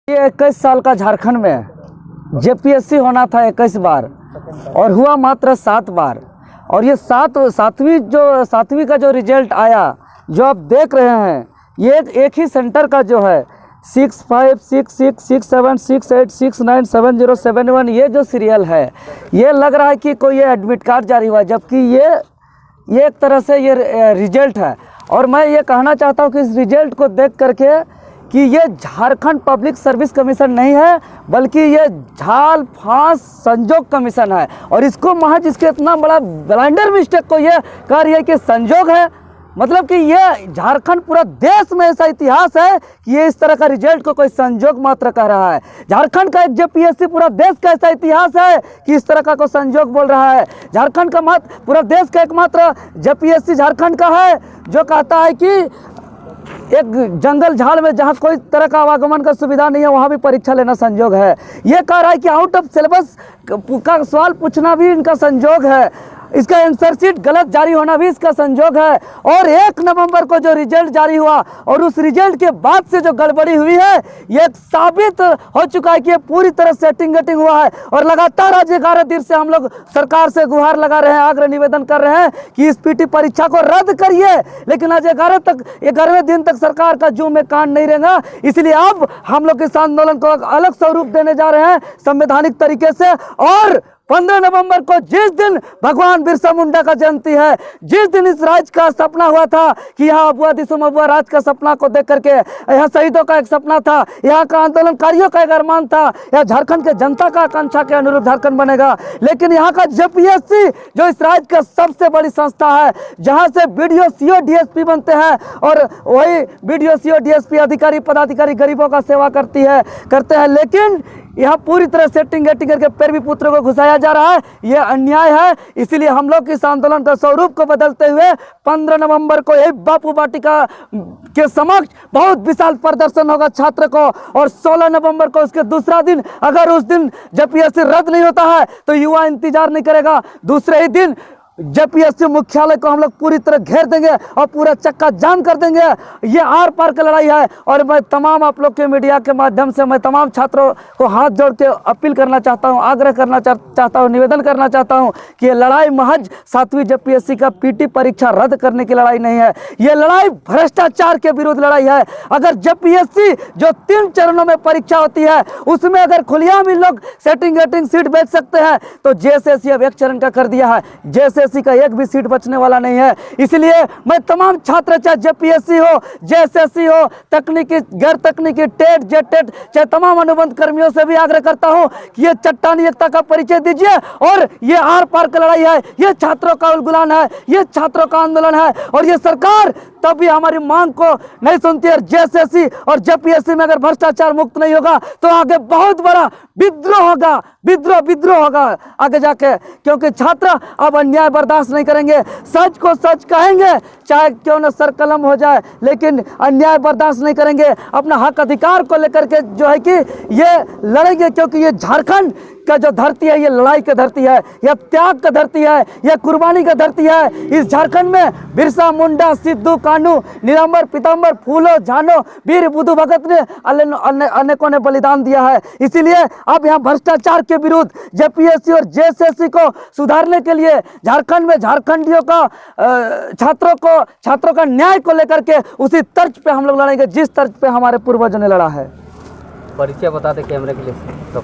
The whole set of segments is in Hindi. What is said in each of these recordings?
ये 21 साल का झारखंड में जेपीएससी होना था 21 बार और हुआ मात्र 7 बार। और ये सातवीं का जो रिजल्ट आया, जो आप देख रहे हैं, ये एक ही सेंटर का जो है 6, 5, 6, 6, 6, 7, 6, 8, 6, 9, 7, 0, 7, 1 ये जो सीरियल है, ये लग रहा है कि कोई ये एडमिट कार्ड जारी हुआ है, जबकि ये एक तरह से ये रिजल्ट है। और मैं ये कहना चाहता हूँ कि इस रिजल्ट को देख करके कि ये झारखंड पब्लिक सर्विस कमीशन नहीं है, बल्कि ये झाल फांस संजोग कमीशन है। और इसको महज इसके इतना बड़ा ब्लाइंडर मिस्टेक को ये कह रही है कि संजोग है, मतलब कि ये झारखंड पूरा देश में ऐसा इतिहास है कि ये इस तरह का रिजल्ट को कोई संजोग मात्र कह रहा है। झारखंड का एक जेपीएससी पूरा देश का ऐसा इतिहास है कि इस तरह का कोई संजोग बोल रहा है। झारखंड का मात्र पूरा देश का एकमात्र जेपीएससी झारखंड का है जो कहता है कि एक जंगल झाड़ में जहाँ कोई तरह का आवागमन का सुविधा नहीं है, वहाँ भी परीक्षा लेना संजोग है। ये कह रहा है कि आउट ऑफ सिलेबस का सवाल पूछना भी इनका संजोग है, इसका आंसर शीट गलत जारी होना भी इसका संजोग है। और 1 नवंबर को जो रिजल्ट जारी हुआ और उस रिजल्ट के बाद से जो गड़बड़ी हुई है, ये साबित हो चुका है कि ये पूरी तरह सेटिंग हुआ है। और लगातार आज 11 दिन से हम लोग सरकार से गुहार लगा रहे हैं, आग्रह निवेदन कर रहे हैं कि इस पीटी परीक्षा को रद्द करिए, लेकिन आज 11वें दिन तक सरकार का जू में कान नहीं रहेगा। इसलिए अब हम लोग इस आंदोलन को अलग स्वरूप देने जा रहे हैं संवैधानिक तरीके से। और 15 नवंबर को जिस दिन भगवान बिरसा मुंडा का जयंती है, जिस दिन इस राज्य का सपना हुआ था कि यहाँ अबुआ दिसुम अबुआ राज का सपना को देख करके यहाँ शहीदों का एक सपना था, यहाँ का आंदोलनकारियों का एक अरमान था, यहाँ झारखंड के जनता का आकांक्षा के अनुरूप झारखंड बनेगा। लेकिन यहाँ का जेपीएससी जो इस राज्य का सबसे बड़ी संस्था है, जहाँ से बीडीओ सीओ डीएसपी बनते हैं और वही बीडीओ सीओ डीएसपी अधिकारी पदाधिकारी गरीबों का सेवा करते हैं, लेकिन यहाँ पूरी तरह सेटिंग करके पैर भी पुत्रों को घुसाया जा रहा है। ये अन्याय है। इसीलिए हम लोग इस आंदोलन का स्वरूप को बदलते हुए 15 नवंबर को एक बापू वाटिका के समक्ष बहुत विशाल प्रदर्शन होगा छात्र को। और 16 नवंबर को उसके दूसरा दिन, अगर उस दिन जेपीएससी रद्द नहीं होता है तो युवा इंतजार नहीं करेगा, दूसरे ही दिन जेपीएससी मुख्यालय को हम लोग पूरी तरह घेर देंगे और पूरा चक्का जाम कर देंगे। ये आर पार की लड़ाई है। और मैं तमाम आप लोग के मीडिया के माध्यम से मैं तमाम छात्रों को हाथ जोड़ के अपील करना चाहता हूँ, आग्रह करना चाहता हूँ, निवेदन करना चाहता हूँ कि ये लड़ाई महज 7वीं जेपीएससी का पीटी परीक्षा रद्द करने की लड़ाई नहीं है, ये लड़ाई भ्रष्टाचार के विरुद्ध लड़ाई है। अगर जेपीएससी जो 3 चरणों में परीक्षा होती है, उसमें अगर खुलेआम इन लोग सेटिंग सीट बेच सकते हैं, तो जेएसएससी अब 1 चरण का कर दिया है, जेएसएससी का एक भी सीट बचने वाला नहीं है। इसलिए मैं तमाम छात्र, चाहे जेपीएससी हो, जेएसएससी हो, तकनीकी गैर तकनीकी टेट जेटेट, चाहे तमाम अनुबंध कर्मियों से भी आग्रह करता हूं कि ये चट्टानी एकता का परिचय दीजिए। और ये आर पार की लड़ाई है, ये छात्रों का उलगुलान है, ये छात्रों का आंदोलन है। और ये सरकार तब भी हमारी मांग को नहीं सुनती है। जेएसएससी और जेपीएससी में अगर भ्रष्टाचार मुक्त नहीं होगा तो आगे बहुत बड़ा विद्रोह होगा, विद्रोह होगा आगे जाके, क्योंकि छात्र अब अन्याय बर्दाश्त नहीं करेंगे। सच को सच कहेंगे, चाहे क्यों न सर कलम हो जाए, लेकिन अन्याय बर्दाश्त नहीं करेंगे। अपना हक अधिकार को लेकर के जो है कि ये लड़ेंगे, क्योंकि ये झारखंड का जो धरती है, ये लड़ाई की धरती है, यह त्याग का धरती है, यह कुर्बानी का धरती है। इस झारखंड में बिरसा मुंडा, सिद्धू कान्हू, निरंबर पीताम्बर, फूलो झानो, वीर बुद्धू भगत ने अनेकों ने बलिदान दिया है। इसीलिए अब यहाँ भ्रष्टाचार के विरुद्ध जेपीएससी और जेएसएससी को सुधारने के लिए झारखंड में झारखंडियों का छात्रों का न्याय को लेकर के उसी तर्ज पे हम लोग लड़ेंगे जिस तर्ज पे हमारे पूर्वजों ने लड़ा है। परिचय बता दे कैमरे के लिए।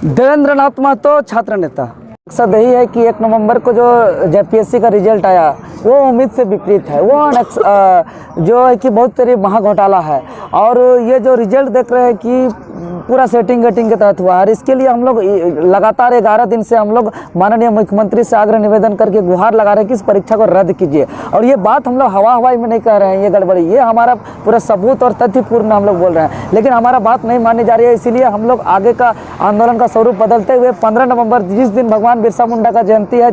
देवेंद्र नाथ महतो, छात्र नेता। मकसद यही है कि 1 नवंबर को जो जेपीएससी का रिजल्ट आया वो उम्मीद से विपरीत है, वो जो है कि बहुत तेरी महाघोटाला है। और ये जो रिजल्ट देख रहे हैं कि पूरा सेटिंग के तहत हुआ है। और इसके लिए हम लोग लगातार 11 दिन से हम लोग माननीय मुख्यमंत्री से आग्रह निवेदन करके गुहार लगा रहे हैं कि इस परीक्षा को रद्द कीजिए। और ये बात हम लोग हवाई में नहीं कह रहे हैं, ये गड़बड़ी, ये हमारा पूरा सबूत और तथ्यपूर्ण हम लोग बोल रहे हैं, लेकिन हमारा बात नहीं मानी जा रही है। इसीलिए हम लोग आगे का आंदोलन का स्वरूप बदलते हुए 15 नवंबर जिस दिन भगवान बिरसा मुंडा का जयंती है,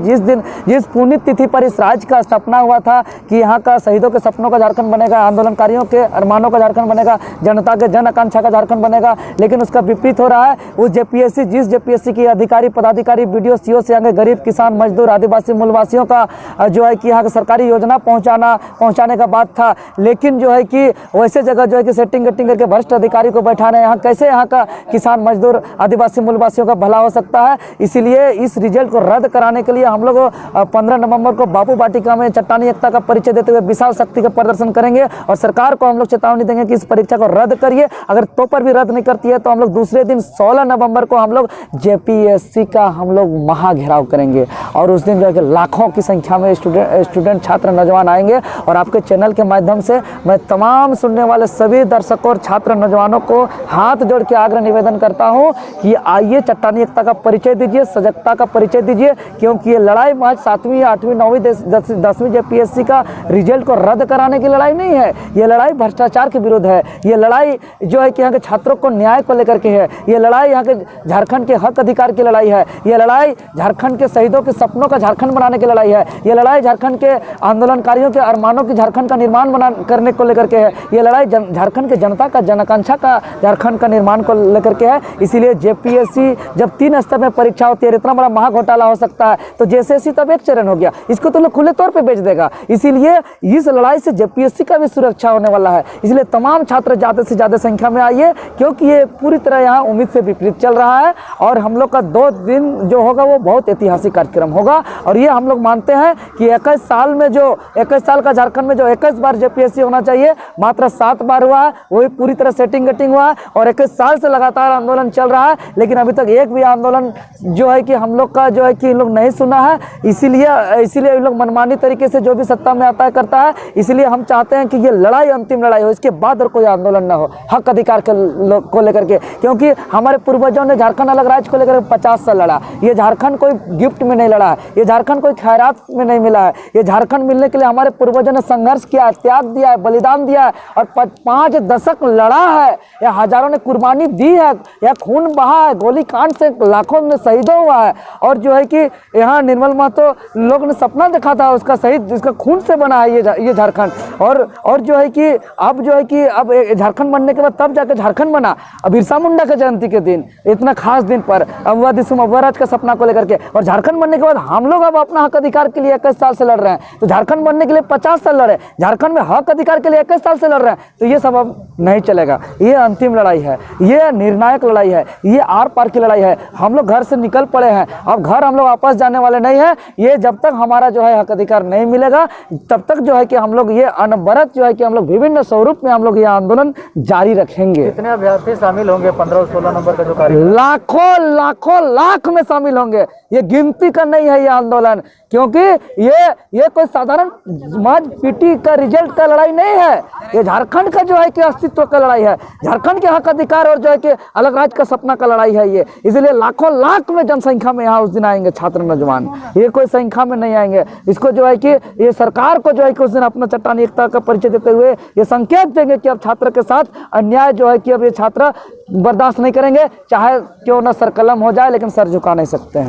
जिस पुण्य तिथि पर इस राज्य का सपना हुआ था कि यहाँ का शहीदों के सपनों का झारखंड बनेगा, आंदोलनकारियों के अरमानों का झारखंड बनेगा, जनता के जन आकांक्षा का झारखंड बनेगा, लेकिन उसका विपरीत हो रहा है। उस जेपीएससी जिस जेपीएससी की अधिकारी पदाधिकारी वीडियो सीओ से आगे गरीब किसान मजदूर आदिवासी मूलवासियों का जो है कि यहाँ की सरकारी योजना पहुँचाने का बात था, लेकिन जो है कि वैसे जगह जो है कि सेटिंग करके भ्रष्ट अधिकारी को बैठाना है। यहाँ कैसे यहाँ का किसान मजदूर आदिवासी मूलवासियों का भला हो सकता है। इसीलिए इस रिजल्ट को रद्द कराने के लिए हम लोग 15 नवंबर को बापू वाटिका में चट्टानी एकता का परिचय देते हुए विशाल शक्ति का प्रदर्शन करेंगे और सरकार को हम लोग चेतावनी देंगे कि इस परीक्षा को रद्द करिए। अगर तो पर भी रद्द नहीं करती है तो हम लोग दूसरे दिन 16 नवंबर को हम लोग जेपीएससी का हम लोग महाघेराव करेंगे और उस दिन जो है कि लाखों की संख्या में स्टूडेंट छात्र नौजवान आएंगे। और आपके चैनल के माध्यम से मैं तमाम सुनने वाले सभी दर्शकों और छात्र नौजवानों को हाथ जोड़ के आग्रह निवेदन करता हूं कि आइए चट्टानी एकता का परिचय दीजिए, सजगता का परिचय दीजिए, क्योंकि ये लड़ाई आज 7वीं 8वीं 9वीं 10वीं जेपीएससी का रिजल्ट को रद्द कराने की लड़ाई नहीं है। ये लड़ाई भ्रष्टाचार के विरुद्ध है। ये लड़ाई जो है कि यहाँ के छात्रों को न्याय को लेकर के है। ये लड़ाई यहाँ के झारखंड के हक अधिकार की लड़ाई है। ये लड़ाई झारखंड के शहीदों के सपनों का झारखंड बनाने की लड़ाई है। ये लड़ाई झारखंड के आंदोलनकारियों के अरमानों की झारखंड का निर्माण करने को लेकर के है। ये लड़ाई झारखंड के जनता का जनआकांक्षा का झारखंड का निर्माण को लेकर के है। इसीलिए जेपीएससी जब 3 स्तर में परीक्षा होती है, इतना बड़ा महा घोटाला हो सकता है, तो जेएसएससी तब एक चरण हो गया, इसको तो लोग खुले तौर पे बेच देगा। इसीलिए इस लड़ाई से जेपीएससी का भी सुरक्षा होने वाला है। इसलिए तमाम छात्र ज़्यादा से ज़्यादा संख्या में आइए, क्योंकि ये पूरी तरह यहाँ उम्मीद से विपरीत चल रहा है और हम लोग का 2 दिन जो होगा वो बहुत ऐतिहासिक कार्यक्रम होगा। और ये हम लोग मानते हैं कि 21 साल में जो 21 साल का झारखंड में जो 21 बार जेपीएससी होना चाहिए, मात्र 7 बार हुआ है, वही पूरी तरह सेटिंग हुआ है। और 21 साल से लगातार आंदोलन चल रहा है, लेकिन अभी तक एक भी आंदोलन जो है कि हम लोग का जो है कि इन लोग नहीं सुना है। इसीलिए इन लोग मनमानी तरीके से जो भी सत्ता में आता है करता है। इसलिए हम चाहते हैं कि ये लड़ाई अंतिम लड़ाई हो, इसके बाद और कोई आंदोलन ना हो हक अधिकार को लेकर के, क्योंकि हमारे पूर्वजों ने झारखंड अलग राज्य को लेकर 50 साल लड़ा। ये झारखंड कोई गिफ्ट में नहीं लड़ा है, ये झारखंड कोई खैरात में नहीं मिला है। ये झारखंड मिलने के लिए हमारे पूर्वजों ने संघर्ष किया है, त्याग दिया है, बलिदान दिया है और 5 दशक लड़ा है। या हजारों ने कुर्बानी दी है, या खून बहा है, गोली कांड से लाखों में शहीद हुआ है। और जो है कि यहाँ निर्मल महतो लोग ने सपना देखा था उसका शहीद, जिसका खून से बना है ये झारखंड। और जो है कि अब झारखंड बनने के बाद तब जाकर झारखंड बना, अब बिरसा मुंडा के जयंती के दिन, इतना खास दिन पर अववा दिसुम अववा राज का सपना को लेकर के। और झारखंड बनने के बाद हम लोग अब अपना हक अधिकार के लिए 21 साल से लड़ रहे हैं, तो झारखंड बनने के लिए 50 साल लड़े, झारखंड में हक अधिकार के लिए 21 साल से लड़ रहे हैं, तो ये सब अब नहीं चलेगा। ये अंतिम लड़ाई है, ये निर्णायक लड़ाई है, ये आर पार की लड़ाई है। हम लोग घर से निकल पड़े हैं, अब घर हम लोग वापस जाने वाले नहीं हैं। ये जब तक हमारा जो है हक अधिकार नहीं मिलेगा, तब तक जो है कि हम लोग ये अनवरत जो है कि हम लोग विभिन्न स्वरूप में हम लोग ये आंदोलन जारी रखेंगे। कितने अभ्यर्थी शामिल होंगे 15 और 16 नंबर का जो कार्यक्रम? लाखों लाख में शामिल होंगे। ये गिनती का नहीं है ये आंदोलन, क्योंकि ये कोई साधारण समाज पीटी का रिजल्ट का लड़ाई नहीं है। ये झारखंड का जो है कि अस्तित्व का लड़ाई है, झारखंड के हक अधिकार और जो है कि अलग राज्य का सपना का लड़ाई है ये। इसलिए लाखों लाख में जनसंख्या में यहाँ उस दिन आएंगे छात्र नौजवान, ये कोई संख्या में नहीं आएंगे। इसको जो है कि ये सरकार को जो है कि उस दिन अपना चट्टानी एकता का परिचय देते हुए ये संकेत देंगे कि अब छात्र के साथ अन्याय जो है कि अब ये छात्र बर्दाश्त नहीं करेंगे, चाहे क्यों ना सर कलम हो जाए, लेकिन सर झुका नहीं सकते हैं।